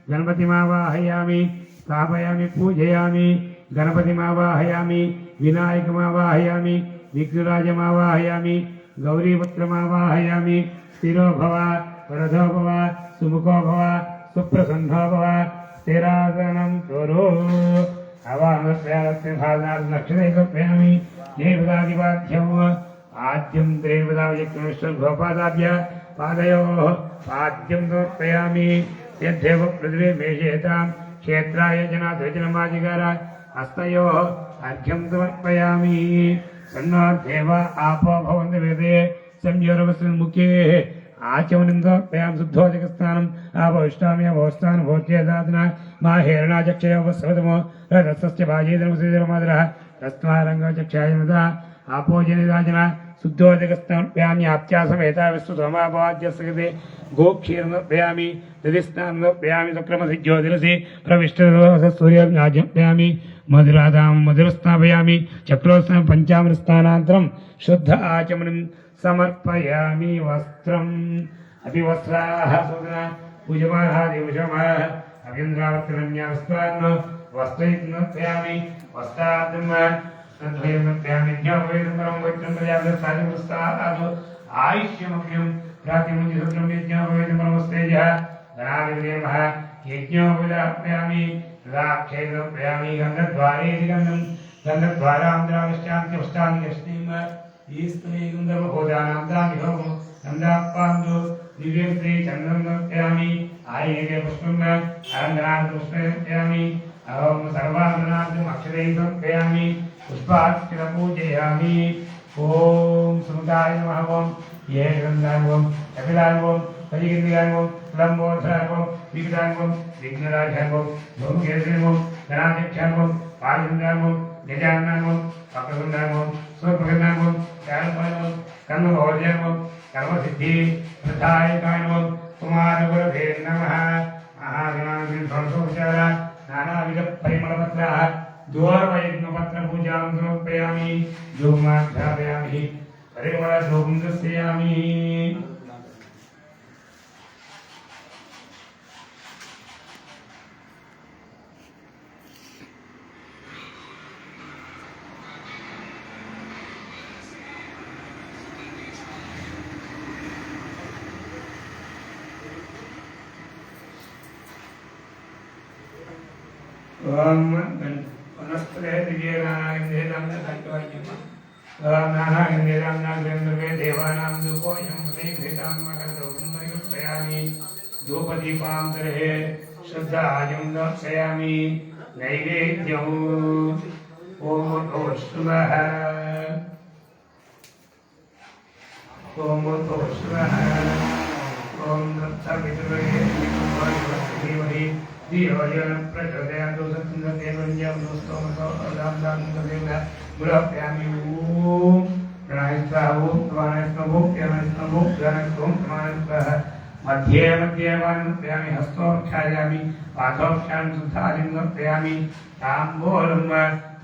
गणपतिमावाहयामि स्थापयामि पूजयामि गणपतिमावाहयामि विनायकमावाहयामि विघ्नराजमावाहयामि गौरीपुत्रमावाहयामि स्थिरो भव वरदो भव सुमुखो भव सुप्रसन्नो भव स्थिरासनं कुरु अवामस्यामि देवतादिवाद्यम् आद्यं त्रेवताविजक्ष्मश्वपादाभ्य पादयोः पाद्यं समर्पयामि यद्देव पृथिवी मेषेतां क्षेत्राय जनाध्वजनमाधिकार हस्तयोः अर्घ्यं समर्पयामि सन्नो देव आपो भवन्तु वेदे संयोरवस्मुखे आचमनं समर्पयामि शुद्धोदकस्नानम् आभविष्टामि अभवस्थानं भोज्यदातना मा हेरणाचक्षयोपस्वतमो रथस्य भाजेदनमसिदरमादरः तस्मारङ्गचक्षायनदा आपोजनिदाजना शुद्धोदकस्नानमर्पयामि आप्त्यासमेता विश्वसमाभवाद्यस्य गोक्षीरमर्पयामि दधिस्नानमर्पयामि सुक्रमसिज्योतिरसि प्रविष्टसूर्यज्ञापयामि मधुरादां मधुरस्नापयामि चक्रोत्सव पञ्चामृतस्नानान्तरं शुद्ध आचमनं समर्पयामि वस्त्रम् अपि वस्त्राः पूजमानः दिवशमः अभ्यन्द्रावर्तनन्यावस्तान् वस्त्रयत्नत्वयामि वस्ताद्म तद्वयत्नत्वयामि ज्ञापयेदं वैत्रं प्रजापतिस्तादिवस्तादो आयुष्यमभ्यं प्रातिमुञ्चसत्रं यज्ञापयेदं परमस्तेजः धनादिदेवः यज्ञोपदापयामि तदाक्षेत्रपयामि गन्धद्वारे गन्धं गन्धद्वारान्द्राविष्टान्त्यष्टान्यष्टिं ईस्त्रे गन्धर्वभोजानां दामिहो गन्धापान्दो दिव्यस्त्रे चन्द्रं नर्पयामि आयेगे पुष्पं अरन्दनाथ पुष्पयामि अहं सर्वाभरणार्थम् अक्षरैः समर्पयामि पुष्पाक्षर पूजयामि ॐ सुमुखाय नमः ॐ ये गन्धाय ॐ कपिलाय ॐ कलिगन्धाय ॐ लम्बोधराय ॐ विकटाय ॐ विघ्नराजाय ॐ धूमकेतुये ॐ गणाध्यक्षाय ॐ पालचन्द्राय ॐ गजाननाय ॐ वक्रतुण्डाय ॐ सूर्यप्रभनाय ॐ कालपाय ॐ कर्मभोजाय ॐ कर्मसिद्धि प्रदायकाय ॐ कुमारगुरवे नमः महागणाधिपतिर्भवतोपचार नानाविधपरिमलपत्राः द्वारवयज्ञपत्रपूजां समर्पयामि धूमाध्यापयामि परिमलधूपं दर्शयामि ओम वनस्पते दिव्यनारायणेनां तत्त्वज्ञमा ओम नारायणेनां गन्धर्वे देवानां धूपोऽयं प्रतिघृतां मकरन्दोकं परिकल्पयामि धूपदीपान्तरे श्रद्धाजं दर्शयामि नैवेद्यम् ॐ ओष्वः ॐ ओष्वः ॐ दत्तपितृवे Diyojan prachodayatu satsindhadevanjam dostomasa adamdam tadevna gulapyami om pranayasvaha om pranayasvaha pranayasvaha pranayasvaha pranayasvaha madhye madhye vanapyami hastopchayami पाथोक्षां सुधारिं नर्पयामि ताम्बूलं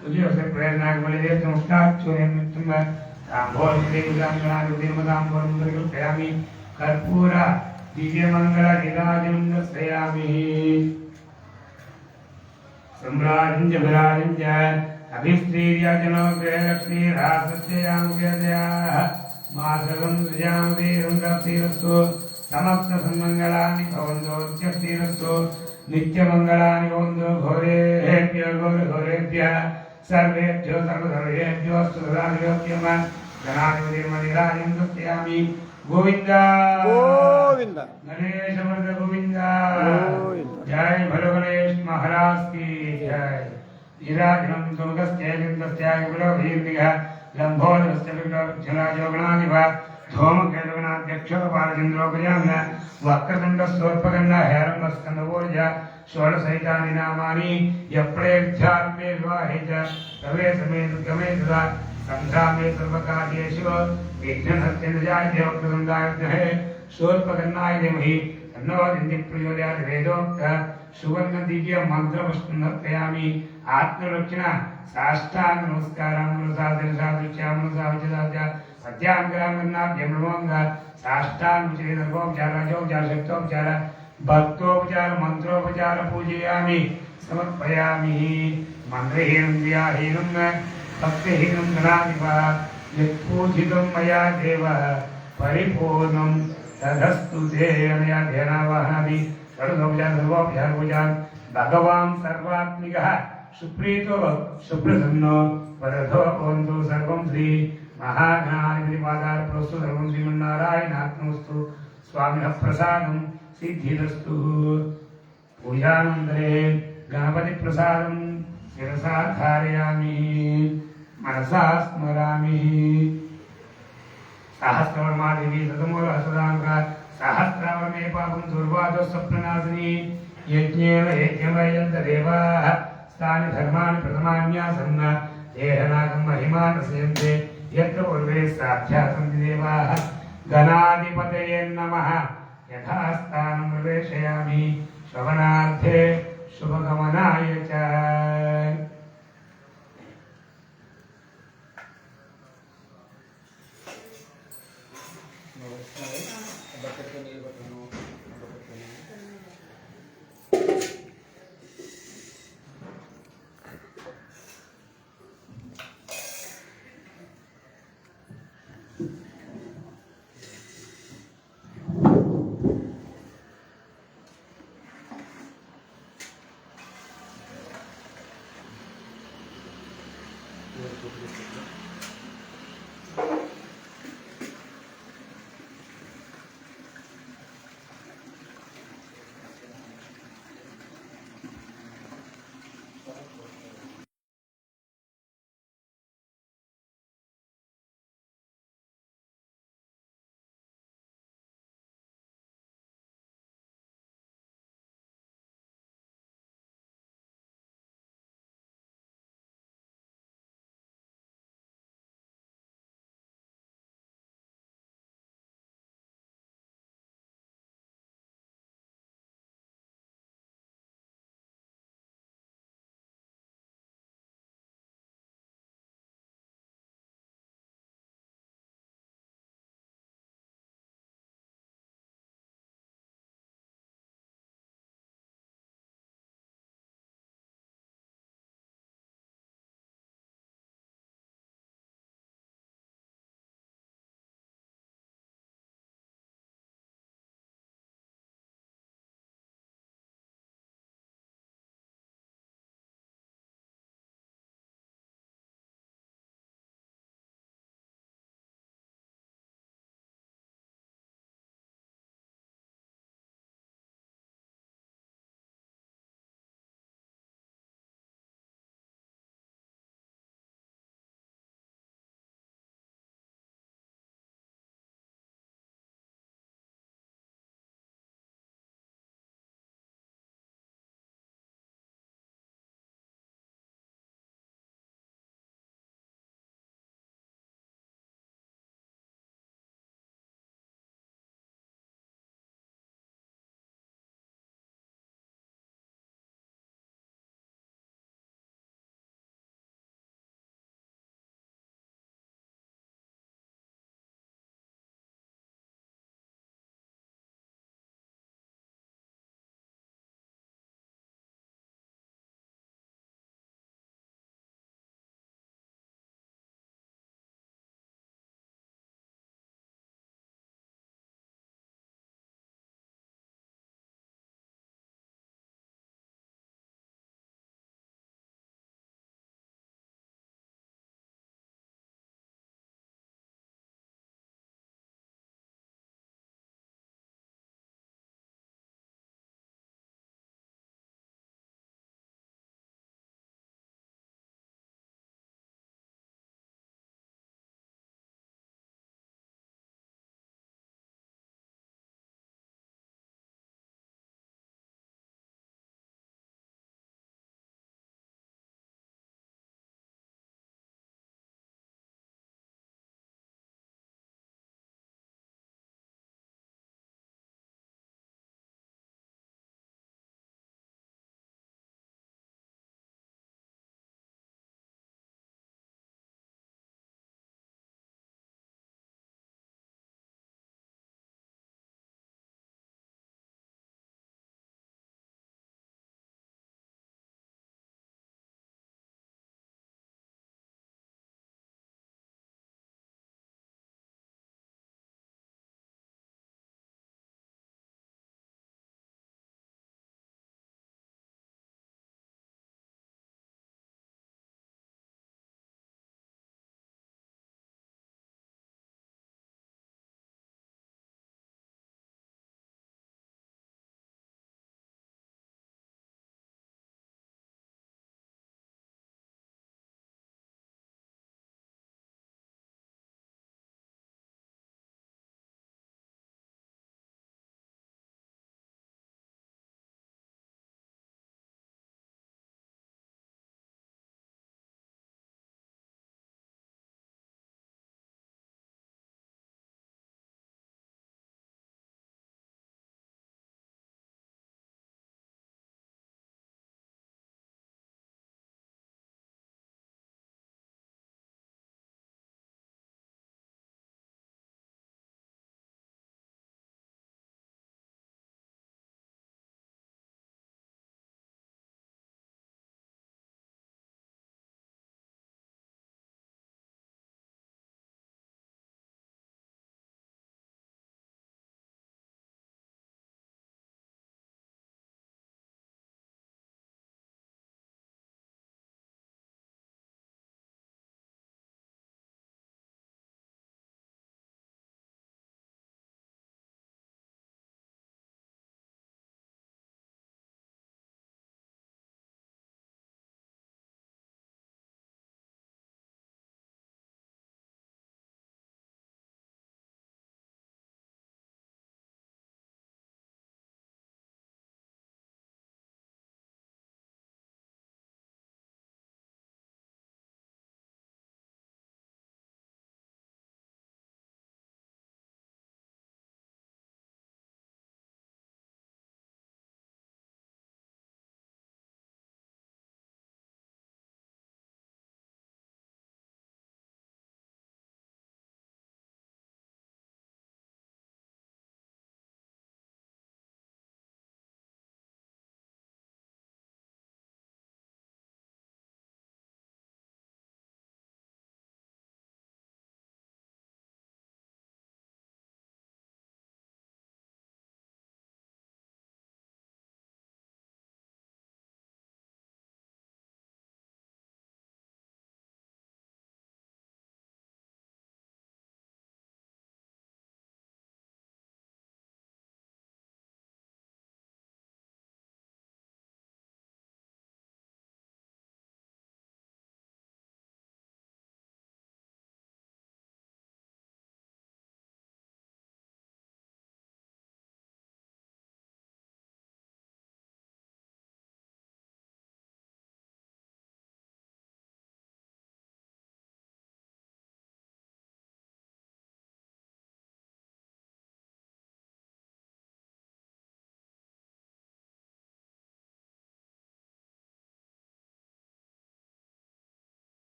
तुझसे प्रेरणा बलिदेव नमस्कारचूर्यं मित्रं ताम्बूलदेवदाम्बूलदेवदाम्बूलं परिकल्पयामि कर्पूर दिव्यमङ्गलनिराजं दर्शयामि सम्राजं च विराजं च अभिस्त्रीर्यजनोग्रहलक्ष्मीरासस्यामुख्यतयाः मासगं सृजामदेवं दक्षिणस्तु समस्तसन्मङ्गलानि भवन्तु नित्यस्थिरस्तु नित्यमङ्गलानि भवन्तु घोरेभ्यो घोरेभ्यः सर्वेभ्यो सर्वधर्मेभ्यो सुधार्योग्यम गणाधिपतिर्मणिराजं दर्शयामि गोविंद गोविंद गणेश वर्ग गोविंद जय भलो गणेश महाराज की जय ईराजनं सुमुखस्य लिंगस्याय गुरुवीर्निः लम्भोदरस्य विग्रहजलाजो गणाधिपः धूमकेतुगणाध्यक्षो बालचन्द्रोपजाम्न वक्रतुण्डस्तोत्पकर्ण हेरम्बस्कन्दवोर्ज षोडशैतानि नामानि यप्रेध्यात्मे विवाहे च तवे समे दुर्गमे तदा संध्रामे सर्वकार्येषु विघ्नहस्तेन्द्रजाय देवकृतन्दाय शूर्पकर्णाय धीमहि तन्नो दिन्दिः प्रचोदयात् वेदोक्त सुवर्ण दिव्य मन्त्रपुष्पं नर्पयामि आत्मरक्षण साष्टांग नमस्कारं मनसादिनसादृश्यां मनसाविचदाद्य सत्याङ्गरामन्नाभ्यं नमोऽङ्ग साष्टांग उचितनर्वोपचार राजोपचार शक्तोपचार भक्तोपचार मन्त्रोपचार पूजयामि समर्पयामि मन्त्रहीनं क्रियाहीनं भक्तिहीनं गणाधिपः यत्पूजितं मया देवः परिपूर्णं तदस्तु ते अनया ध्यानावाहनादि सर्वोपचार सर्वोपचार पूजान् भगवान् सर्वात्मिकः सुप्रीतो सुप्रसन्नो वरदो भवन्तु सर्वं श्री महागणाधिपतिपादार्पणस्तु सर्वं श्रीमन्नारायणात्मस्तु स्वामिनः प्रसादं सिद्धिरस्तु पूजानन्तरे गणपतिप्रसादं शिरसा धारयामि मनसा स्मरामि सहस्रवर्मादेवी सतमूलसदाङ्गा सहस्रावर्णे पापं दुर्वादोस्वप्ननाशिनी यज्ञेन यज्ञमयन्तदेवाः तानि धर्माणि प्रथमान्यासन्न देहनागं महिमान् रसयन्ते यत्र पूर्वे साध्यासन्ति देवाः गणाधिपतये नमः यथास्थानं प्रवेशयामि श्रवणार्थे शुभगमनाय च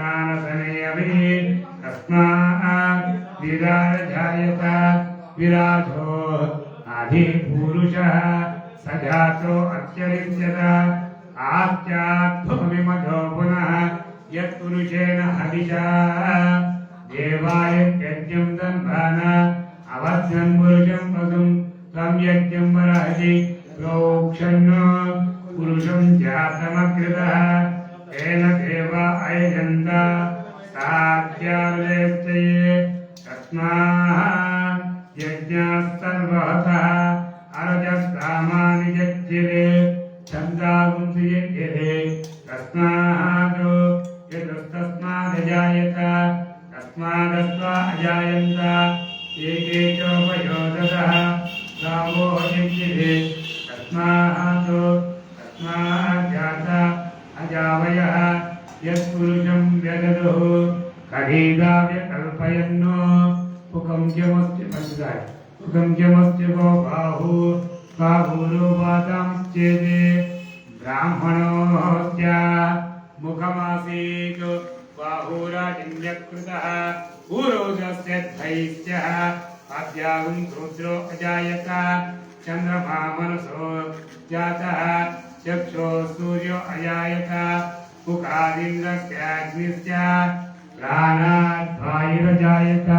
मानसने अभि तस्मात् विराजायत विराजो आदिपुरुषः स जातो अत्यलिप्यत आस्त्याद्भुविमधो पुनः यत्पुरुषेण हविषा देवाय यज्ञं दन्भान अवध्नं पुरुषं पदुं तं यज्ञं वरहति प्रोक्षन् पुरुषं जातमकृतः तेन देवा अयजन्त साध्यावलेप्तये तस्मात् यज्ञात् सर्वतः अरजस्सामानि यज्ञिरे छन्दागुंसि यज्ञिरे तस्मात् यदस्तस्मादजायत तस्मादस्त्वा अजायन्त एके चोपयोदतः गावो यज्ञिरे तस्मात् जाता अजावयः यत्पुरुषं व्यददुः खडीगाव्यकल्पयन्नो पुकं गो बाहुरोपादांश्चेदे ब्राह्मणोऽस्या मुखमासीत् बाहुराजिन्यकृतः पुरोजस्य धैस्यः अद्यागुं रुद्रो अजायत चन्द्रमा मनसो जातः चक्षो सूर्यो अजायत मुखादिन्द्रस्याग्निश्च प्राणात् वायुरजायत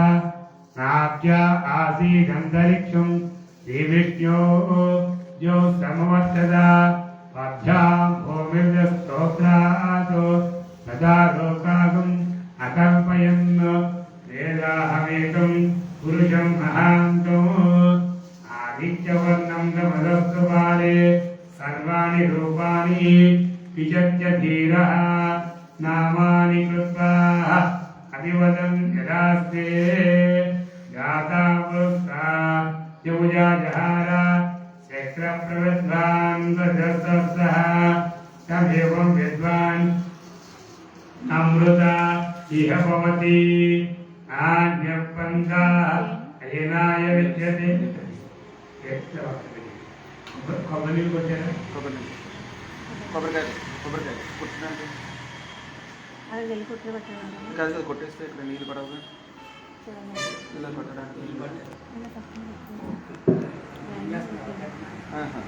नाभ्या आसीदन्तरिक्षं श्रीविष्णो यो समवर्तत पद्भ्यां भूमिर्यस्तोत्रात् तदा लोकागम् अकल्पयन् वेदाहमेकं पुरुषं महान्तम् आदित्यवर्णं तमदस्तुपाले सर्वाणि रूपाणि विजज्य धीरः नामानि कृत्वा अभिवदन् यदास्ते जाता पुरुषा यमुजा जहार शक्रप्रविद्वान् गजसः तमेवं विद्वान् अमृता इह भवति आज्ञपन्था अयनाय विद्यते కొబ్బరి కొట్టారా కొబ్బరికాయ కొట్టినాక అది వెళ్ళి కుట్లు పెట్టాలి కాదు కదా కొట్టేస్తే ఇక్కడ నీళ్ళు పడవుగా ఇలా కొట్టడానికి నీళ్ళు పడతాయి. ఆహా.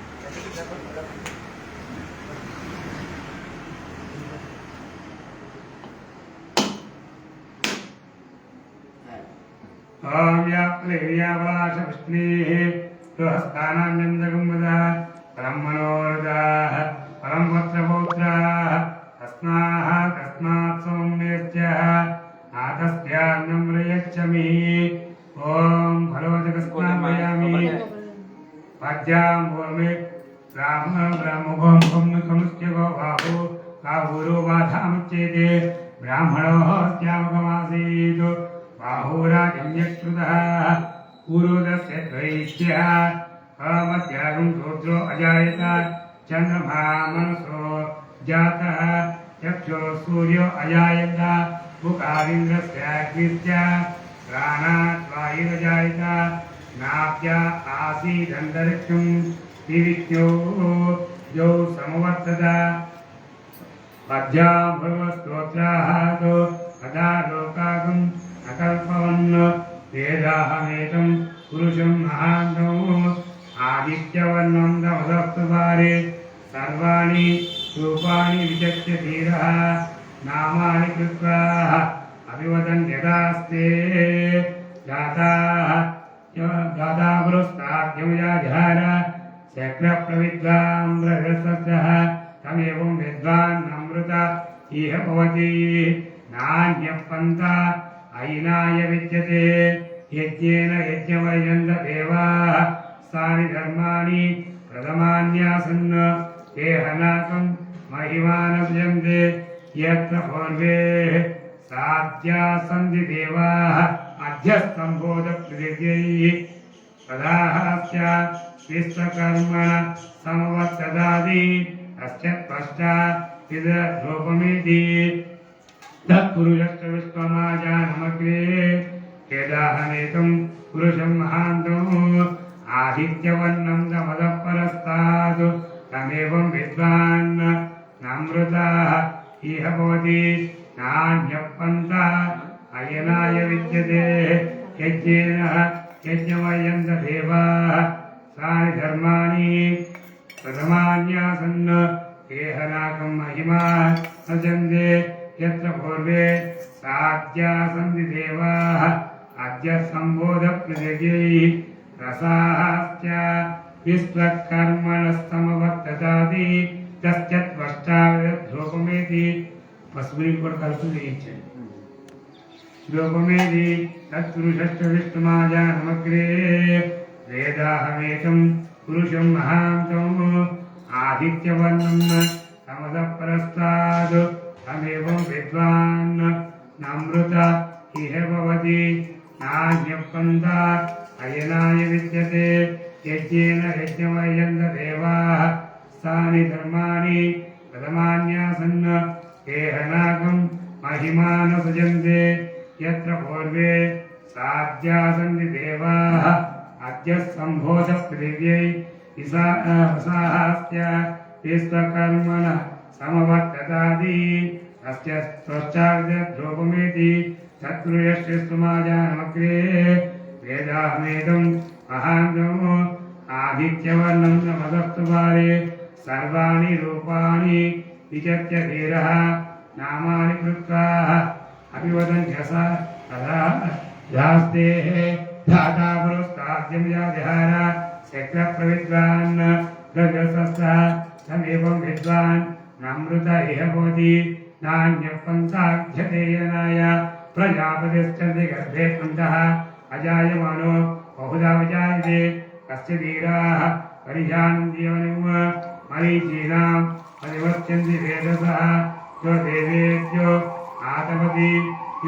ఓం యాప్లేయావాసవిష్ణేః గృహస్థానాన్యందగంవద బ్రహ్మణోరదాః పరంవత్సపౌత్రాः తస్మాత్ సౌమ్యేత్యః ఆతస్యాన్నం ప్రయచ్చమి. ఓం ఫలోదకస్నాపయామి పద్యాం భూమి బ్రాహ్మణముఖం కముష్యగో బాహురో బాధాముచ్యేతే బ్రాహ్మణోత్యాముఖమాసీత్ बाहुराजन्यकृतः पूर्वदस्य द्वैष्यः अमध्यागं रुद्रो अजायत चन्द्रमा मनसो जातः चक्षो सूर्यो अजायत मुखादिन्द्रस्याग्निश्च प्राणात् वायुरजायत नाभ्या आसीदन्तरिक्षं विविष्णो यो समवर्तत पद्यां भगवस्तोत्राः तदा लोकागम् अकल्पवन् वेदाहमेकं पुरुषं महान्तम् आदित्यवर्णं तमदस्तुपारे सर्वाणि रूपाणि विचक्ष्य धीरः नामानि कृत्वा अभिवदन् यदास्ते जाता पुरस्ताद्यमुजाधार शक्रप्रविद्वां बृहस्पतः तमेवं विद्वान् अमृत इह भवति नान्यः पन्था अयिनाय विद्यते यज्ञेन यज्ञमयन्त देवाः सानि धर्माणि प्रथमान्यासन् देहनाकं महिमानभ्यन्ते यत्र पूर्वे साध्या सन्ति देवाः अध्यस्तम्भोदपृथिव्यैः तदाहस्य विश्वकर्मण समवर्तदादि अस्य त्वष्टा विदरूपमिति तत्पुरुषस्य विश्वमाजानमग्रे यदाहमेकं पुरुषं महान्तम् आदित्यवर्णं तमदः परस्तात् तमेवं विद्वान् नामृताः इह भवति नान्यपन्था अयनाय विद्यते यज्ञेन यज्ञमयन्त देवाः तानि धर्माणि प्रथमान्यासन् देहनाकं महिमा सजन्ते यत्र पूर्वे साध्या सन्ति देवाः अद्य सम्बोधप्रजयैः रसाश्च विश्वकर्मणस्तमवर्तताति तस्यत्वष्टाविधोपमेति पशुविని కూడా కలుపు చేయించండి లోపమేది తత్పురుషశ్చ విష్ణుమాజానమగ్రే వేదాహమేకం పురుషం మహాంతం ఆదిత్యవర్ణం సమదపరస్తాద్ తమేవం విద్వాన్ నమృత ఇహ భవతి నాన్యపంథా అయనాయ విద్యతే యజ్ఞేన యజ్ఞమయంత దేవాః తాని ధర్మాణి ప్రథమాన్యాసన్ దేహనాగం महिमान सजन्ते यत्र पूर्वे साध्या सन्ति देवाः अद्य सम्भोध पृथिव्यै विसाहास्य विश्वकर्मण समवर्ततादि अस्य त्वष्टाविधोपमेति तत्पुरुषश्चेष्टुमाजानमग्रे वेदाहमेदं महान्तम् आदित्यवर्णं नमदस्तुवारे सर्वाणि रूपाणि विचत्य धीरः नामानि कृत्वा अभिवदन्त्यसा तदा यास्तेः धाता पुरस्ताद्यं यादिहार शक्रप्रविद्वान् गजसस्तः तमेवं विद्वान् नमृत इह भवति नान्यपन्थाध्यतेयनाय प्रजापतिश्चन्ति गर्भे पन्तः अजायमानो बहुधा विजायते कस्य धीराः परिजानन्ति यवनिम् मरीचीनाम् अधिवत्यन्ति वेदसः यो देवेभ्यो आतपति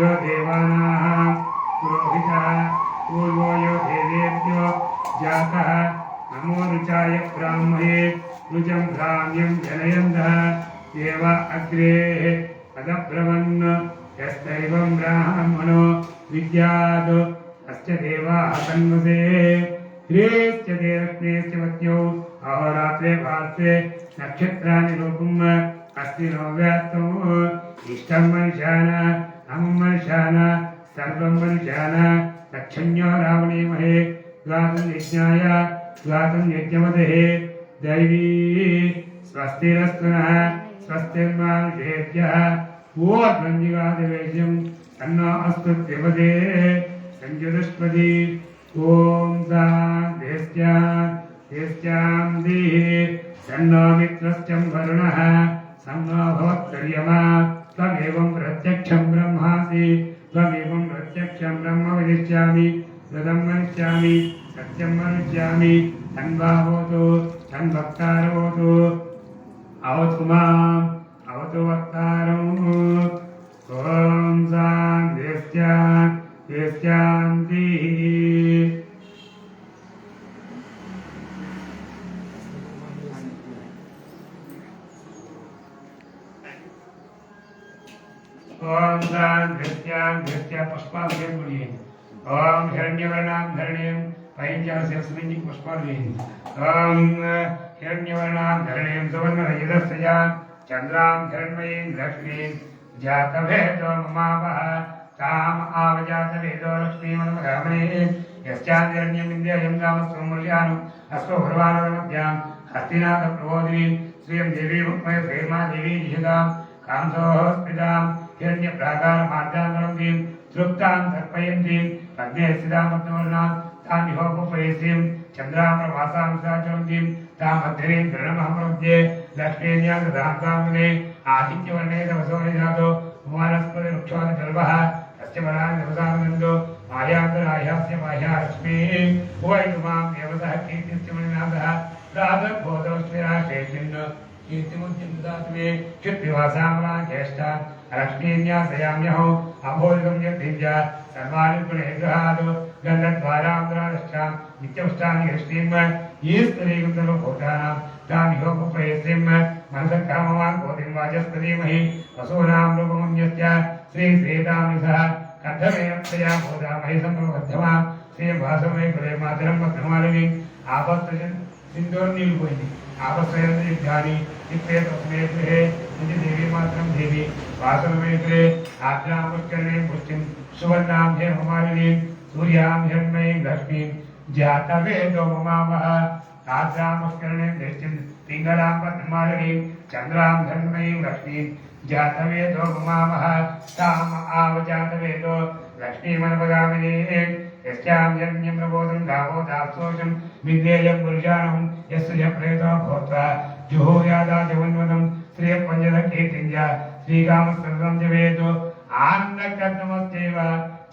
यो देवानाः पुरोहितः पूर्वो यो देवेभ्यो जातः नमो ऋचाय ब्राह्मणे ऋचं भ्राम्यं जनयन्तः देव अग्रे पदब्रवन् यस्तैवं ब्राह्मणो विद्यात् तस्य देवाः तन्वसे ह्रीश्च देवस्नेश्च पत्न्यौ अहोरात्रे पार्श्वे नक्षत्राणि रूपम् अस्ति नव्यात्तो इष्टं मनुष्यान अमुं मनुष्यान सर्वं मनुष्यान लक्षण्यो रावणीमहे द्वातं यज्ञाय द्वातं यज्ञमतेः दैवी स्वस्तिरस्तुनः स्वस्तिर्मानुषेभ्यः ऊर्ध्वञ्जिगादिवेश्यं तन्नो अस्तु द्विपदे संयुदुष्पदी ॐ सां देः तन्नो मित्रश्चं वरुणः सम्नो भवत्पर्यमा त्वमेवं प्रत्यक्षं ब्रह्मासि त्वमेवं प्रत्यक्षं ब्रह्म वदिष्यामि व्रतं वदिष्यामि सत्यं वदिष्यामि तन्वावोतु तन्वक्तारोतु अवतु माम् अवतु वक्तारम् ॐ शान्तिः ओम धृत्या पुष्पाभ्यं मुनिः ओम हिरण्यवर्णां धरणीं पैञ्चास्यस्मिन् पुष्पाभ्यं ओम हिरण्यवर्णां धरणीं सुवर्णरजतस्या चन्द्रां हिरण्मयीं लक्ष्मीं जातभेदो ममावः ताम् आवजातभेदो लक्ष्मीमनुमगामने यस्यादिरण्यमिन्द्रियं गामस्वमूल्यानम् अस्तो भर्वाणमध्यां हस्तिनाथप्रबोधिनीं श्रियं देवी मुक्मय प्रेमा देवी जिहदां कांसोऽस्मितां हिरण्यप्राकारमार्जान्तरन्तीं तृप्तां तर्पयन्तीं पद्मे स्थितामग्नवर्णां तां विहोपयसीं चन्द्रामरवासां साचरन्तीं तां मध्यरीं धरणमहममध्ये लक्ष्मीन्यां ददान्ताङ्गने आदित्यवर्णे तमसो निजातो उमानस्पतिवृक्षोऽधिकल्पः तस्य वरान् नवसामनन्दो मायान्तराह्यास्य माह्या लक्ष्मीः उभयतु मां देवतः कीर्तिस्य मणिनाथः प्रातर्भोतोऽस्मिराशेषिन् कीर्तिमुद्यं ददातु मे क्षुद्विवासामला ज्येष्ठा लक्ष्मीन्यासयाम्यहो अभोदितं यद्दिव्या सर्वाणि गुणैर्गृहात् गन्धद्वारान्तरादश्चां नित्यपुष्टानि हृष्णीं ईस्तरीं सर्वभूतानां तामिहोपयसीं मनसक्कामवान् बोधिं वाचस्पतिमहि वसूनां रूपमन्यस्य श्रीश्रीतामिसः कण्ठमेयप्तया बोधामहि सम्प्रबद्धमां श्रीवासमे कुले मातरं मग्नमालिनी आपस्तजन् सिन्दूर्निल्पोयिनि आपस्तयन्ति युद्धानि इत्ते तस्मै गृहे देवी मात्रं देवी वासवमेत्रे आद्रां पुष्करिणीं पुष्टिं सुवर्णां हेममालिनीं सूर्यां हिरण्मयीं लक्ष्मीं जातवेदो ममामः आद्रां पुष्करिणीं दृष्टिं पिङ्गलां पद्ममालिनीं चन्द्रां धर्मयीं लक्ष्मीं जातवेदो ममामः ताम् आवजातवेदो लक्ष्मीमनपगामिनीं यस्यां यज्ञं प्रबोधं गावो दासोषं विद्येयं पुरुषाणं यस्य प्रेतो भूत्वा जुहोयादाजवन्वनं श्रियं पञ्चदकीर्तिञ्च श्रीकामस्तदं जवेतो आन्नकर्तमस्यैव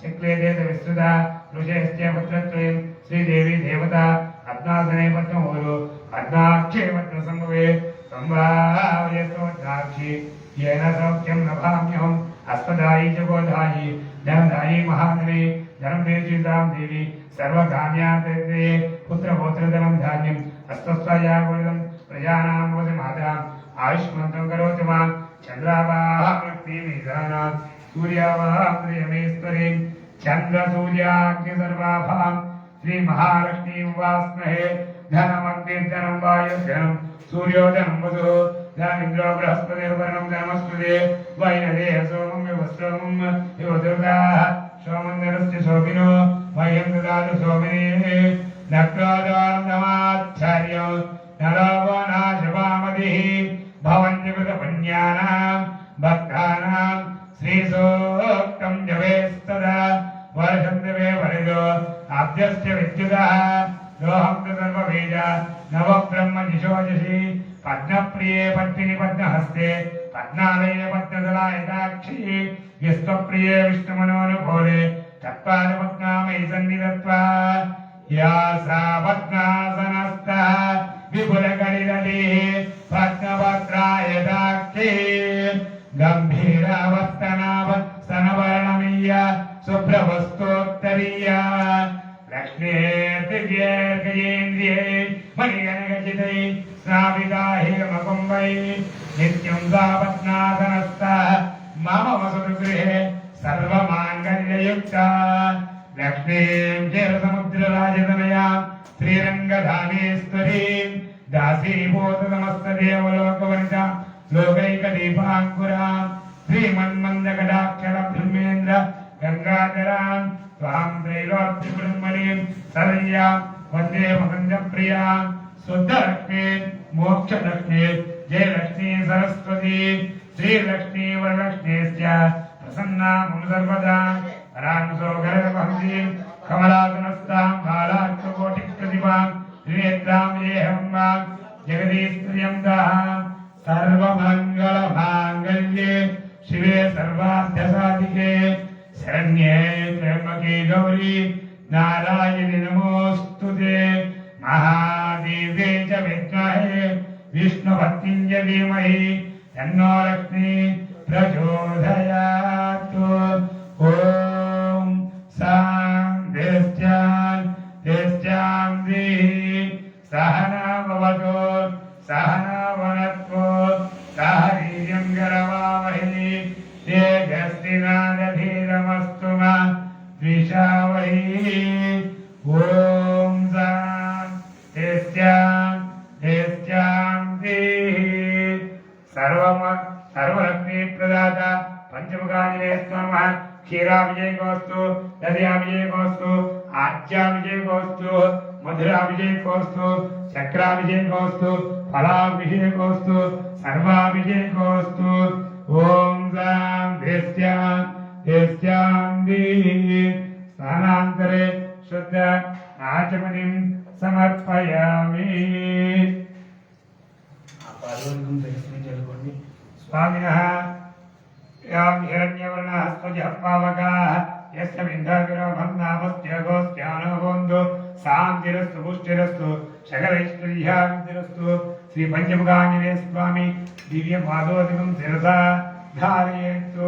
चक्लेदेत विस्तृता ऋषयस्य पुत्रत्वेन श्रीदेवी देवता पद्मासने पद्ममूलो पद्माक्षे पद्मसम्भवे संभावयस्तोद्धाक्षि येन सौख्यं लभाम्यहम् अस्मदायि जगोधायि धनदायि महाधने धर्मेचितां देवी सर्वकाम्यान्ते पुत्रपौत्रधनं धान्यम् अस्तस्वयागुणं प्रजानां वदमाताम् आयुष्मन्तं करोति मां चन्द्रावाहमृत्तिमिधानां सूर्यावाहप्रियमेश्वरीं चन्द्रसूर्याग्निसर्वाभां श्रीमहालक्ष्मीं उपास्महे धनमग्निर्धनं वायुर्धनं सूर्योधनं वसुः धनमिन्द्रो बृहस्पतिर्वर्णं धनमस्पति वैनदेह सोमं विवस्त्रमं युवदुर्गाः सोमन्दरस्य शोभिनो वयं ददातु सोमिने नक्रोदोर्धमाचार्यो नरोवनाशवामदिः भवन्यकृतपुण्यानां भक्तानां श्रीसूक्तं जवेस्तदा वर्षन्तवे वरिदो आद्यस्य विद्युतः दोहं तु सर्वबीज नवब्रह्मजिशोजसि पद्मप्रिये पद्मिनि पद्महस्ते पद्मालये पद्मदलायताक्षी विश्वप्रिये विष्णुमनोनुकूले तत्पादपद्मामयि सन्निधत्वा या सा पद्मासनस्थः विपुलकलिदलिः पद्मपत्रायताक्षी गम्भीरावर्तनाव सनवर्णमीय शुभ्रवस्तोत्तरीया लक्ष्मीर्दिव्यैर्गजेन्द्रियै मणिगणगचितै स्नापिता हेमकुम्भै नित्यं सा पद्मासनस्थः मम वसुगृहे सर्वमाङ्गल्ययुक्ता लक्ष्मीं क्षीरसमुद्रराजतनयां श्रीरङ्गधामेश्वरीं दासीभूतसमस्तदेवलोकवनितां लोकैकदीपाङ्कुरां श्रीमन्मन्दकटाक्षरब्रह्मेन्द्र गङ्गाधरां त्वां त्रैलोक्यब्रह्मणीं शरण्यां वन्दे मकन्दप्रियां शुद्धलक्ष्मीं मोक्षलक्ष्मीं जयलक्ष्मी सरस्वती श्रीलक्ष्मी वरलक्ष्मीश्च प्रसन्ना मम सर्वदा परांसो गरगभङ्गीं कमलासनस्तां बालार्ककोटिप्रतिभां त्रिनेत्रां येहं मां जगदीश्वर्यं दाहां सर्वमङ्गलमाङ्गल्ये शिवे सर्वार्थसाधिके शरण्ये त्र्यम्बके गौरी नारायणि नमोऽस्तुते महादेवे च विद्महे विष्णुपत्नी च धीमहि तन्नो लक्ष्मी प्रचोदयात् ॐ शान्तिश्चान्तिश्चान्तिः सहना भवतु सहना भुनक्तु सह वीर्यं करवावहै तेजस्विनादधीरमस्तु मा द्विषावहै ॐ शान्तिश्चान्तिश्चान्तिः सर्वलक्ष्मी प्रदाता पंचमुखानिले नमः क्षीराभिषेकोस्तु दध्याभिषेकोस्तु आज्याभिषेकोस्तु मधुराभिषेकोस्तु चक्राभिषेकोस्तु फलाभिषेकोस्तु सर्वाभिषेकोस्तु ओम शान्तिश्चान्तिः स्थानान्तरे शुद्ध आचमनीं समर्पयामि। स्वामिनः यां हिरण्यवर्णः स्वजः पावकाः यस्य विन्धाविरोभं नामस्त्यगोस्त्यानोबोन्धो शान्तिरस्तु पुष्टिरस्तु सकलैश्वर्याभिवृद्धिरस्तु श्री पंचमुखाञ्जनेय स्वामी दिव्यपादोदकं शिरसा धारयन्तु।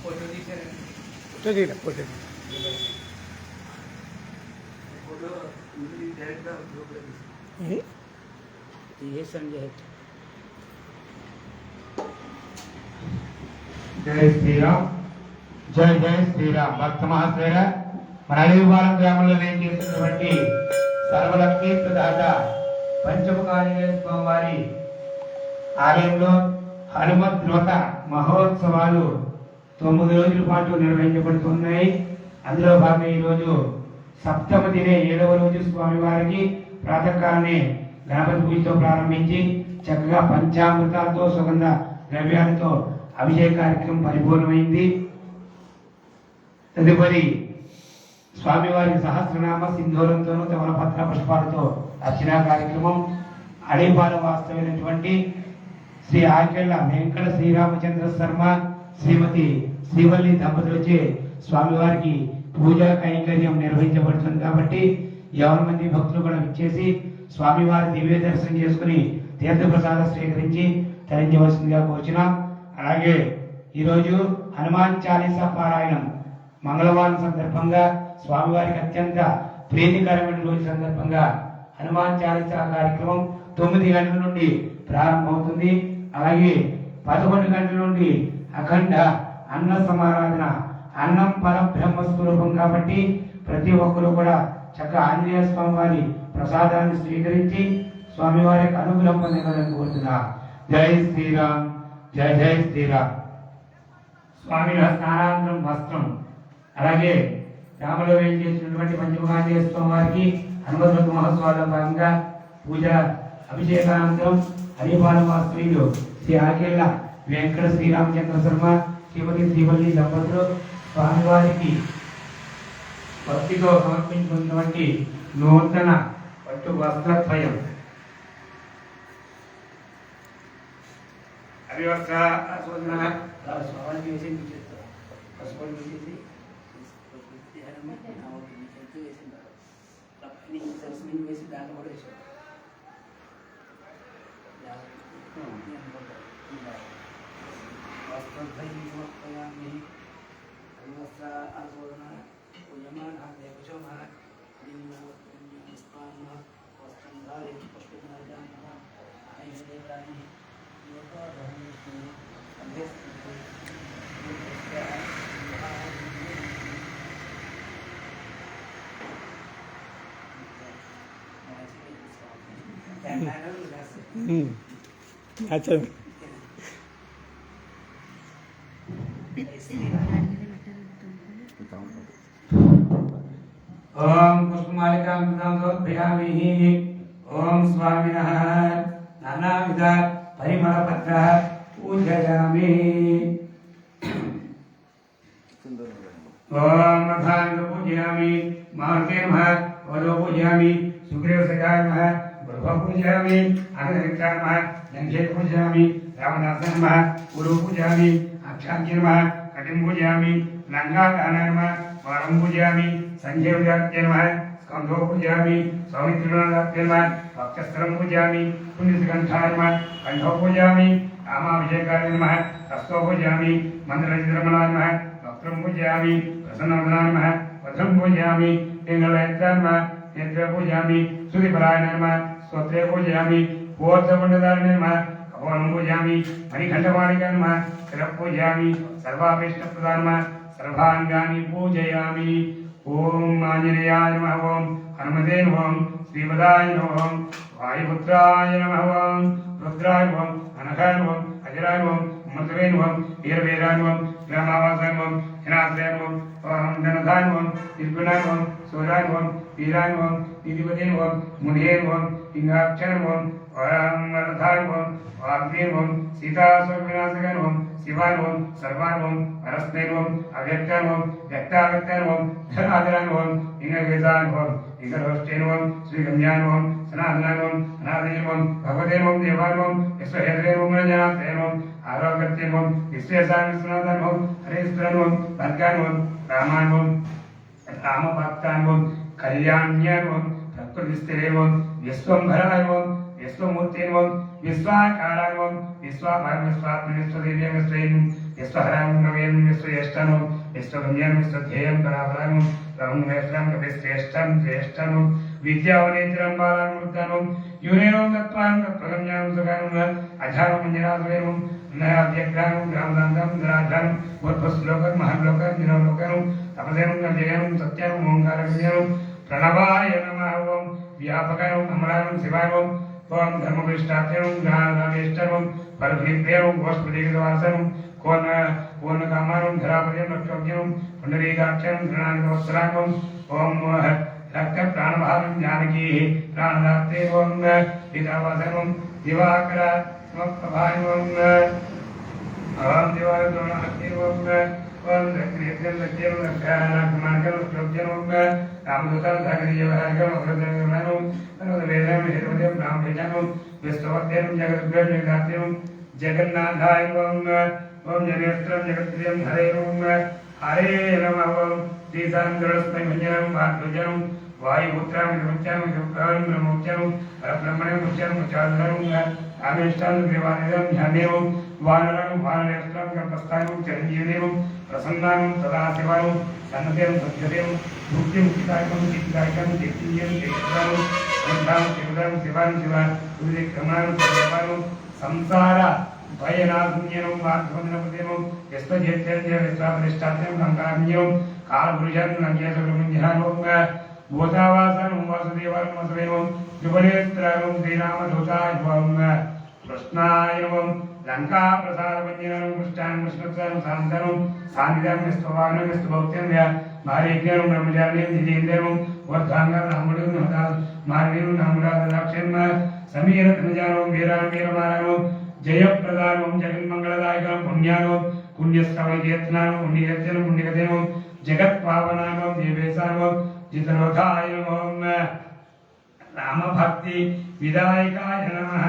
फोटो తీశారు ఫోటో फोटो डायरेक्ट గా ग्रुप లో ये संजय జై శ్రీరామ్ జై జై శ్రీరామ్ భక్త మహాశయ మన అడవిపాలెం గ్రామంలో వేయించేసినటువంటి సర్వలక్ష్మీ ప్రదాత పంచముఖాంజనేయ స్వామి వారి ఆలయంలో హనుమత్ వ్రత మహోత్సవాలు 9 రోజుల పాటు నిర్వహించబడుతున్నాయి. అందులో భాగంగా ఈరోజు సప్తమ దినే 7వ రోజు స్వామివారికి ప్రాతకాలనే గణపతి పూజతో ప్రారంభించి చక్కగా పంచామృతాలతో సుగంధ ద్రవ్యాలతో అభిషేక కార్యక్రమం పరిపూర్ణమైంది. తదుపరి స్వామివారి సహస్రనామ సింధూరంతోనూ తమలపత్ర పుష్పాలతో అర్చనా కార్యక్రమం అడవిపాలెం వాస్తవమైనటువంటి శ్రీ ఆకెళ్ల వెంకట శ్రీరామచంద్ర శర్మ శ్రీమతి శ్రీవల్లి దంపతులచే స్వామివారికి పూజా కైంకర్యం నిర్వహించబడుతుంది. కాబట్టి 50 మంది భక్తులు కూడా విచ్చేసి స్వామివారి దివ్య దర్శనం చేసుకుని తీర్థప్రసాదం స్వీకరించి తరించవలసిందిగా కోరుచున్నాం. అలాగే ఈరోజు హనుమాన్ చాలీసా పారాయణం మంగళవారం సందర్భంగా స్వామివారికి అత్యంత ప్రీతికరమైన రోజు సందర్భంగా హనుమాన్ చాలీసా కార్యక్రమం 9 గంటల నుండి ప్రారంభమవుతుంది. అలాగే 11 గంటల నుండి అఖండ అన్న సమారాధన. అన్నం పరబ్రహ్మ స్వరూపం కాబట్టి ప్రతి ఒక్కరూ కూడా చక్కగా ఆంజనేయ స్వామి వారి ప్రసాదాన్ని స్వీకరించి స్వామివారి అనుగ్రహం పొందగలని కోరుతున్నా. జై శ్రీరామ్ జై జై శ్రీరామ్. స్వామి స్నానాంతరం వస్త్రం. అలాగే గ్రామంలో వేలు చేసినటువంటి పంచముఖాంజనేయ స్వామి వారికి హనుమత్ మహోత్సవాల్లో భాగంగా పూజ అభిషేకానంతరం అడవిపాలెం వాస్తవ్యులు శ్రీ ఆకెళ్ల వెంకట శ్రీరామచంద్ర శర్మ శ్రీమతి శ్రీవల్లి దంపతులు స్వామివారికి భక్తితో సమర్పించుకున్నటువంటి నూతన పట్టు వస్త్రద్వయం అవివస్త్ర స్వామికి వేసి పసుపడి వేసేసి వేసి దాంట్లో కూడా వేసాడు. వస్త్రద్వయం సమర్పయామి. అవివస్త్ర ఆశోధన పూజమానః దేవశోభః పుష్పాన్న వస్త్రం ధారి పుష్పమార్జానః ఐదేతాని యోగోధర్మేషు అభ్యస్తు अच्छा ओम पुष्पमालिकां समर्पयामि. ओम स्वामिनः नानाविध परिमलपत्र पूजयामि. ओम रथांग पूजयामि. मारुते नमः. वरो पूजयामि. सुग्रीव सखाय नमः. ब्रह्म पूजयामि. अनंताय नमः. नंदेव पूजयामि. रामदासाय नमः. गुरु पूजयामि. अक्षांजय नमः. कटिं पूजयामि. लंकाकानाय नमः. वारं पूजयामि. संजीवव्याप्त्यै नमः स्कन्धो पूजयामि सौमित्रिगुणाप्त्यै नमः वक्षस्थलं पूजयामि पुण्यसुगन्धाय नमः कण्ठो पूजयामि कामाभिषेकाय नमः हस्तो पूजयामि मन्त्ररजतरमणाय नमः वक्त्रं पूजयामि प्रसन्नवदनाय नमः वज्रं पूजयामि पिङ्गलनेत्राय नमः नेत्रे पूजयामि सुधिपरायणाय नमः स्तोत्रे पूजयामि पूर्वपुण्यदारिणे नमः कपोलं पूजयामि मणिखण्डमाणिकाय नमः शिरः पूजयामि सर्वाभीष्टप्रदाय नमः सर्वाङ्गानि पूजयामि ओम आंजनेयाय नमः ओम हनुमते नमः ओम श्रीपदाय नमः ओम वायुपुत्राय नमः ओम रुद्राय नमः अनघाय नमः अजराय नमः मधुरे नमः वीरवीराय नमः ग्रामावासाय नमः हिनाद्राय नमः ओम धनधाय नमः निर्गुणाय नमः सूर्याय नमः वीराय नमः निधिपते नमः मुनिये नमः पिंगाक्षाय नमः ओम वरदाय नमः वाग्देव नमः सीतासुरविनाशकाय नमः शिवाय नमः सर्वाय नमः परस्मै नमः अव्यक्ताय नमः व्यक्ताव्यक्ताय नमः धनाधनाय नमः इंगवेदाय नमः इंगरोष्टे नमः श्रीगम्याय नमः सनातनाय नमः अनादये नमः भगवते नमः देवाय नमः विश्वहेतवे नमः जनाते नमः आरोग्यते नमः विश्वेशाय विश्वनाथाय नमः हरेश्वराय नमः भद्राय नमः रामाय नमः रामभक्ताय नमः कल्याण्याय नमः प्रकृतिस्थे नमः विश्वम्भराय नमः विश्वमूर्ते नमः विश्वाकाराय नमः विश्वाभर विश्वात्मने विश्वदेव्यां विश्वैं विश्वहरां नवें विश्वज्येष्ठां विश्वगम्यां विश्वध्येयं परापरां प्रभुं वैश्वां कविश्रेष्ठं ज्येष्ठं विद्यावनेत्रं बालां मूर्धानं यूनेनं तत्त्वां तत्त्वगम्यां सुखानं अजानं मञ्जनासुवें नयाव्यग्रां ग्रामदान्तं धराधां वोद्भश्लोकं महालोकं निरलोकं तपसेनं नव्यगनं सत्यं ओंकारगम्यं प्रणवाय नमः ओं व्यापकाय अमराय शिवाय ओं धर्मविष्टाख्यं ज्ञानावेष्टनं परभीप्रियं गोष्पदीगवासनं कोनकामानं धरापतिं लक्ष्योग्यं पुण्डरीकाक्षं गृणानिवत्सराङ्गं ॐ रक्तप्राणभागं जानकी प्राणदात्रे ॐ पितावासनं दिवाकर समप्रभाय ॐ दिवाकरोणाख्ये ॐ दक्षिणेभ्यं दक्षिणं लक्ष्यानाकमार्गं लक्ष्योग्यं रामदूतं धगरीयवहार्गं अग्रदं वेदं हेतुवद्यं ब्राह्मणेजनं विश्ववद्यं जगद्गुरुं जगन्नाथाय ओम जनेत्रं जगत्प्रियं हरे ओम हरे नमः ओम श्रीसान्द्रस्मै भञ्जनं वाग्भुजनं वायुपुत्रां विमुच्यं विमुक्तां ब्रह्मोच्यं परब्रह्मणं मुच्यं मुचारणं आमेष्टां देवालयं ध्यानेवं वानरं वानरेष्ट्रं कल्पस्थानं चिरञ्जीवनेवं प्रसन्नां सदाशिवां सन्नतें सत्यदेवं मुक्तिं चितायकं चित्तायकं चित्तीयं चित्तानं श्रद्धां शिवदां शिवां शिवा उदिक्रमां सर्वपानं संसार भयनाशून्यं वाग्भवनपदेवं यस्त्वजेत्यन्य विश्वापरिष्टात्यं कंकाम्यं कालपुरुषं नज्ञसुरमुञ्जहानं भूतावासनं वासुदेवं वसुदेवं युवनेत्रं श्रीरामदूताय नमः कृष्णाय नमः लङ्काप्रसादमञ्जनं कृष्णां कृष्णत्वं शान्तनं शान्तिदं विश्ववानं विश्वभक्त्यं मारीज्ञं ब्रह्मचारिणीं जितेन्द्रं वर्धाङ्गं रामुडं नमदा मार्गीं नामराजदाक्षं समीरतनुजानं वीरां वीरमारानं जयप्रदानं जगन्मङ्गलदायकं पुण्यानं पुण्यश्रवणकीर्तनानं पुण्यकीर्तनं पुण्यकथनं जगत्पावनानं देवेशानं जितरोधाय नमः रामभक्ति विदायकाय नमः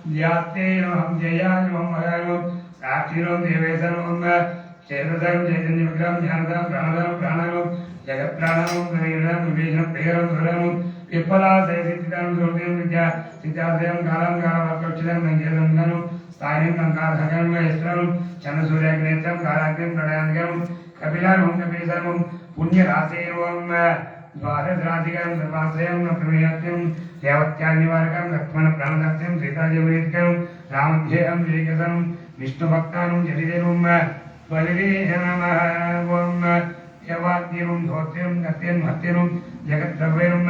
ज्ञाते नमः जयाय नमः साक्षिणं देवेशानं चैतन्यं चैतन्यविग्रहं ध्यानदां प्राणदां प्राणानं जगत्प्राणानं गणेशं विभीषणं प्रियं सुरं विफलाशयसिद्धिदां दुर्गं विद्या सिद्धाश्रयं कालं कालवक्षितं नङ्गेदं स्थायिं लङ्काधकं यस्त्रं चन्द्रसूर्याग्नेत्रं कालाग्निं प्रणयाङ्गं कपिलानं कपिशर्मं पुण्यराशेवं द्वादशराधिकं सर्वाश्रयं प्रमेयत्यं देवत्यानिवारकं लक्ष्मणप्राणदत्तं सीताजीवनेत्रं रामध्येयं श्रीकृतं विष्णुभक्तानं जटिदेवं बलिदेह नमः ओम यवाद्यं धोत्यं गत्यं हत्यं जगद्द्रव्यं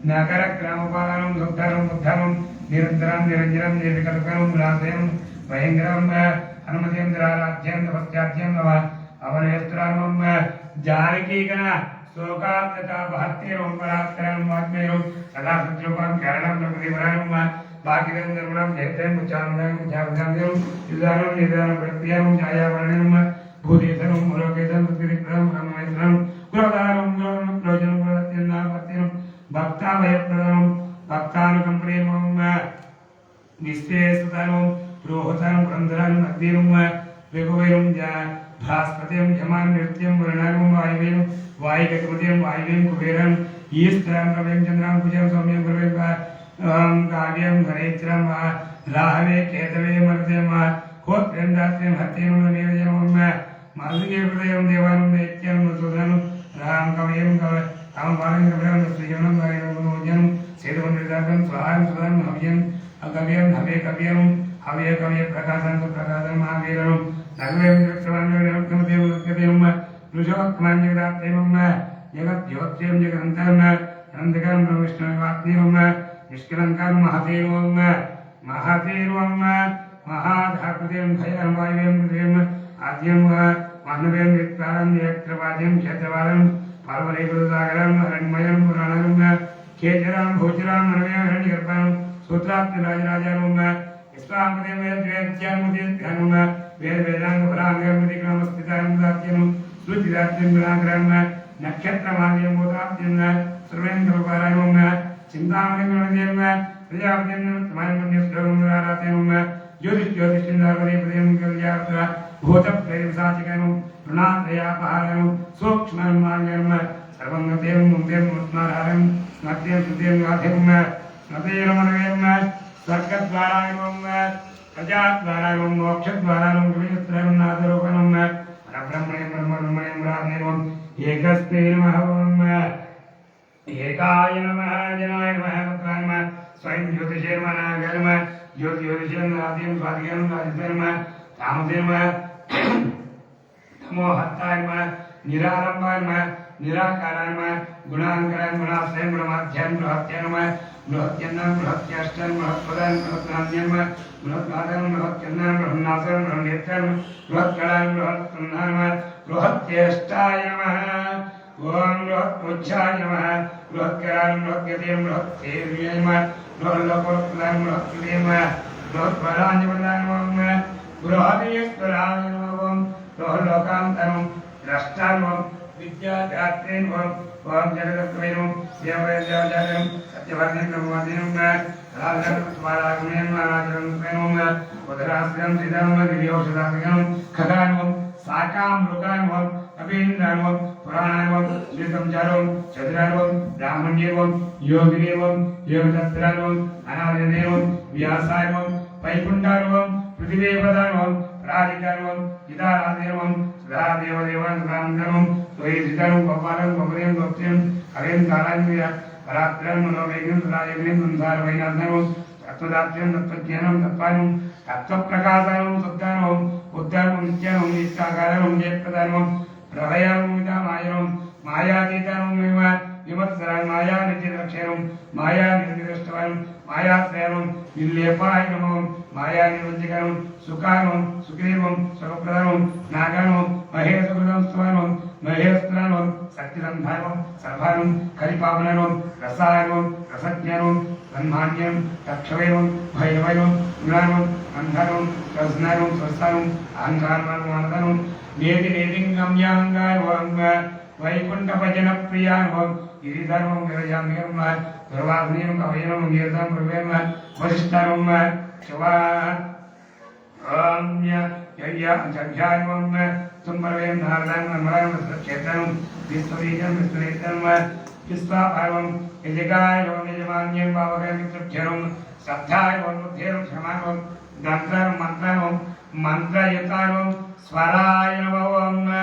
नगरग्रामपालनं दुग्धनं बुद्धनं निरन्तरं निरञ्जनं निर्विकल्पनं रासयं भयङ्करं हनुमतिं राराध्यं तपत्याध्यं नव अवनेस्त्रामं जानकीगण शोकात्मता भक्तिरं परात्परं वाग्मेयं सदा सत्योपं कारणं प्रकृतिपरायणं भाग्यं निर्मलं जयतं उच्चारणं उच्चारणं युधानं निदानं प्रत्ययं छायावर्णनं भूतेशनं मुलोकेशं प्रतिरिक्तं ब्रह्मैत्रं गुरुदानं गुरुं प्रयोजनं प्रत्यन्नापत्यं भक्ताभयप्रदं भक्तानुकम्पनेमं विश्वेशतनं रोहतं क्रन्दनं अग्निं विभुवैरं भास्पतिं यमान् नृत्यं वर्णां वायुवें वायुगतिपतिं वायुवें कुबेरं ईस्त्रं रविं चन्द्रं कुजं सौम्यं गुरुवें काव्यं धनेत्रं वा राहवे केतवे मर्दे वा होत्रं दात्रं हत्यं निवेदनं मार्गे हृदयं देवानं दैत्यं सुधनं राम कवयं कव कामवानं कवयं श्रीजनं वायुनं सेतुवन्द्रिदातं स्वाहां सुधनं हव्यं अकव्यं हवे कव्यं हवे कव्य प्रकाशं प्रकाशं महावीरं नगवें दृष्टवान्यं देवं ऋषभक्मान्यदाप्तेमं जगद्योत्यं जगदन्तं अनन्तकं विष्णुवाक्तिमं निष्कलङ्कं महतेर्वं महतेर्वं महाधाकृतिं भयं वायुं हृदयं आद्यं मानवें वित्तारं यत्रवाद्यं क्षेत्रवादं पार्वतीपुरसागरं हरण्मयं पुराणं खेचरं भोचरं मनवें हरण्यगर्भं सूत्राप्तिराजराजं इस्लामदेव वेद्यामुदिध्यानं वेद वेदांग परांगमतिक्रमस्थितां दात्यं श्रुतिदात्यं गुणाग्रहं नक्षत्रमाद्यं बोधाब्दं सर्वेन्द्रपारायणं चिन्तामणिगुणदेव प्रजापतिं तमयं ज्योतिष्योतिषिन्दावदेपदें कल्यात्र भूतप्रेमसाचिकं ऋणात्रयापहारं सूक्ष्मं मान्यं सर्वं मुक्तिं मुत्नारं स्मत्यं सुत्यं गाधिं स्मतेरमनवें स्वर्गद्वारायं प्रजाद्वारायं मोक्षद्वारायं कवित्रं नादरूपणं परब्रह्मणं ब्रह्मणं ब्राह्मणं एकस्मै नमः एकाय नमः जनाय नमः पुत्राय नमः स्वयं ज्योतिषे नमः नमः ज्योतिषे आदिं स्वादिं राजधर्म तामधर्म नमो हत्ताय नमः निरालम्बाय नमः निराकाराय नमः गुणांकराय गुणाश्रय गुणमाध्यं बृहत्याय नमः बृहत्यन्नं बृहत्याष्टं बृहत्पदं बृहत्नाद्यं बृहत्पादं बृहत्यन्नं बृहन्नासं बृहन्नेत्रं बृहत्कलां बृहत्तन्नं बृहत्यष्टाय नमः ओम बृहत्पुच्छाय नमः बृहत्करां बृहत्यतें बृहत्तेर्याय नमः बृहल्लोकोत्पदां बृहत्कृतें बृहत्पराञ्जपदाय नमः बृहदीश्वराय नमः बृहल्लोकान्तरं द्रष्टाय नमः विद्यादात्रे नमः ओम जगदत्वै नमः देवैर्याजायं सत्यवर्णं नमः राजस्वारागमेन राजरंस्वै नमः उदरास्यं सिद्धं दिव्योषधास्यं खगानमः साकामृगानमः अभिन्द्रानमः पुराणानमः श्रीसंचारं चतुरानमः ब्राह्मण्येवं योगिनेवं योगदत्तरानमः अनादिदेवं व्यासायमः वैकुण्ठानमः पृथिवीपदानमः राधिकानमः हिताराधेनमः सदादेवदेवान् सदानन्दमः त्वयिजितानं गोपालं गोपदें गोप्त्यं हरें कालान्विया पराक्रम मनोवेगं सदायग्निं संसारवैनाथनमः तत्त्वदाप्त्यं तत्त्वज्ञानं तत्त्वानं तत्त्वप्रकाशानं सत्तानं उद्धानं नित्यानं नित्याकारानं जयप्रदानं प्रभयानुमितामायनं मायातीतानं विमत्सराय माया नित्यरक्षणं माया निर्दिष्टवानं मायाश्रयनं निर्लेपाय नमः माया निर्वञ्चकनं सुखानं सुखदेवं सुखप्रदानं नागानं महेशकृतं स्वानं महेश्वरानं शक्तिरन्धानं सर्वानं कलिपावनं रसायनं रसज्ञानं ब्रह्माण्यं तक्षवैनं भैरवैनं गुणानं अन्धानं रसनानं स्वस्तानं अहङ्कारमानदानं वेदि वेदिङ्गम्याङ्गाय वैकुण्ठभजनप्रियान् गिरिधर्मं विरजाम्यं दुर्वाग्निं कवयनं गीर्धं प्रवेम वसिष्ठं शिवा जघ्यायं तुम्बरवें नारदं नमरं क्षेत्रं विश्वबीजं विश्वनेत्रं विश्वाभावं यजगायं यजमान्यं पावकं मित्रक्षरं श्रद्धायं बुद्धिं क्षमानं दन्त्रं मन्त्रं मन्त्रयुतानं स्वराय नमः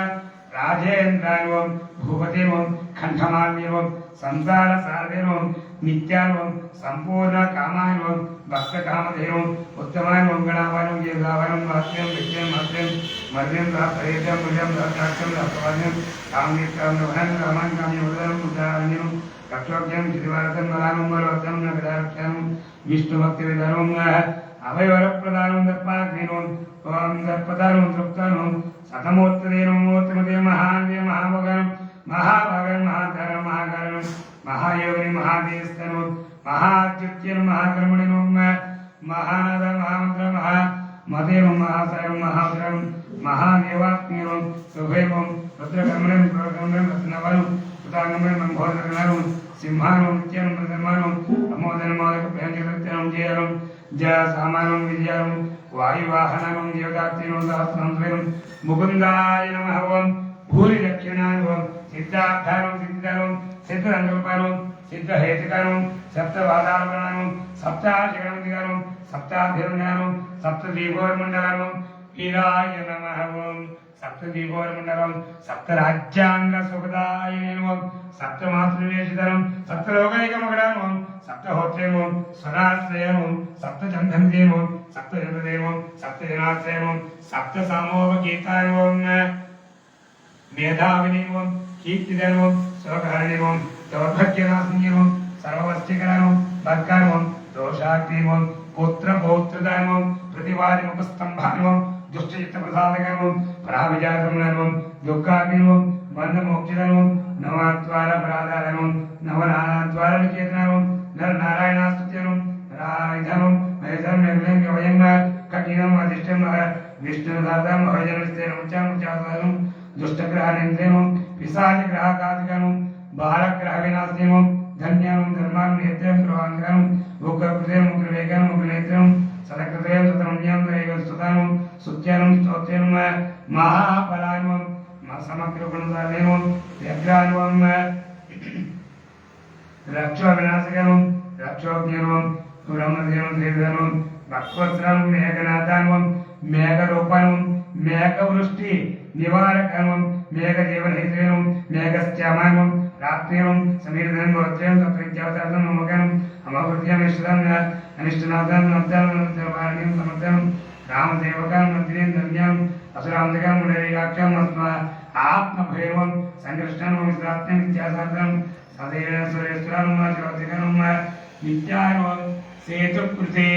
राजेन्द्रायं भूपतिं खण्डमान्यं संसारसारदेनं नित्यानं सम्पूर्णकामानं भक्तकामधेनं उत्तमानं गणावानं येगावानं वाक्यं विद्यं मध्यं मध्यं प्रेतं मुल्यं दक्षं दक्षवाद्यं कामनित्यं नवहं कामं काम्योदनं उदाहरणं कक्षोक्यं चिदिवारतं वरानं वरवतं नगदारक्षं विष्णुभक्तिविधानं अभयवरप्रदानं दर्पाग्निनं ओम दर्पदानं तृप्तानं सतमोत्तरेनं मोत्तमदे महान्वे महाभगं महाभागं महाधरं महाकारणं महायोगिनि महादेस्तनं महाच्युत्यं महाकर्मणिनं महानदं महामन्त्रं महामदेवं महासायं महावरं महादेवात्म्यं सुभैवं रुद्रकर्मणं प्रकर्मणं रत्नवनं उदागमनं मंभोदरकर्मणं सिंहानं नित्यं प्रधर्मानं अमोदनं मोदकभ्यञ्जकृत्यं जयनं जय सामानं विद्यानं वायुवाहनमं देवतात्रिणो सहस्रं मुकुन्दाय नमः ओं भूरि दक्षिणाय ओं सिद्धार्थानं सिद्धिदानं सिद्धसङ्कल्पानं सिद्धहेतुकानं सप्तवादारपणानं सप्ताशिखरमधिकानं सप्ताभिरञ्जनानं सप्तदीपोर्मण्डलानं वीराय नमः ओं सप्तदीपोर्मण्डलं सप्तराज्याङ्गसुखदाय ओं सप्तमातृवेशितरं सप्तलोकैकमकडानं सप्तहोत्रेमं स्वराश्रयनं सप्तचन्दनदेवं सप्तचन्द्रदेवं सप्तजनाश्रयनं सप्तसामोपगीतायं मेधाविनीवं कीर्तिधर्मं स्वकरणीवं दौर्भाग्यनाशिनीवं सर्ववस्तिकरणं भद्करं दोषाग्निवं पुत्रपौत्रदानवं प्रतिवादिमुपस्तम्भानवं दुष्टचित्तप्रसादकरं पराविजातमनवं दुःखाग्निवं बन्धमोक्षितवं नवद्वारपराधारणं नवनारायणद्वारनिकेतनवं नरनारायणास्तुत्यनं रायधनं महेशं यज्ञं व्यवयं कठिनम् अधिष्ठं विष्णुदातं भजनस्तेनं चामुचासानं दुष्टग्रहनिन्द्रेनं पिशाचग्रहकादिकनं बालग्रहविनाशिनं धन्यानं धर्मान्यत्यं प्रवाङ्गनं भूकप्रदेनं मुखवेगनं मुखनेत्रं सदकृतयं सतरम्यं दैवस्तुतानं सुत्यानं स्तोत्रं महाफलानं समग्रगुणसारणं व्यग्रानं रक्षोविनाशकनं रक्षोज्ञनं पुरमध्यनं देवनं भक्वस्त्रं मेघनाथानं मेघरूपनं मेघवृष्टि निवारकनं मेघजीवनहितनं मेघश्चामानं रात्रिं समीरधनं गोत्रं तत्रिज्यावतारं नमकनं अमकृत्यमिष्टं अनिष्टनाथं नर्तनं समर्थनं रामसेवकं मन्त्रिं धन्यं असुरान्धकं मुनिराक्षं आत्मभैरवं संकृष्णं विश्राप्तिं विद्यासार्थं सदैव सुरेश्वरं शिवतिकनं नित्याय सेतुकृते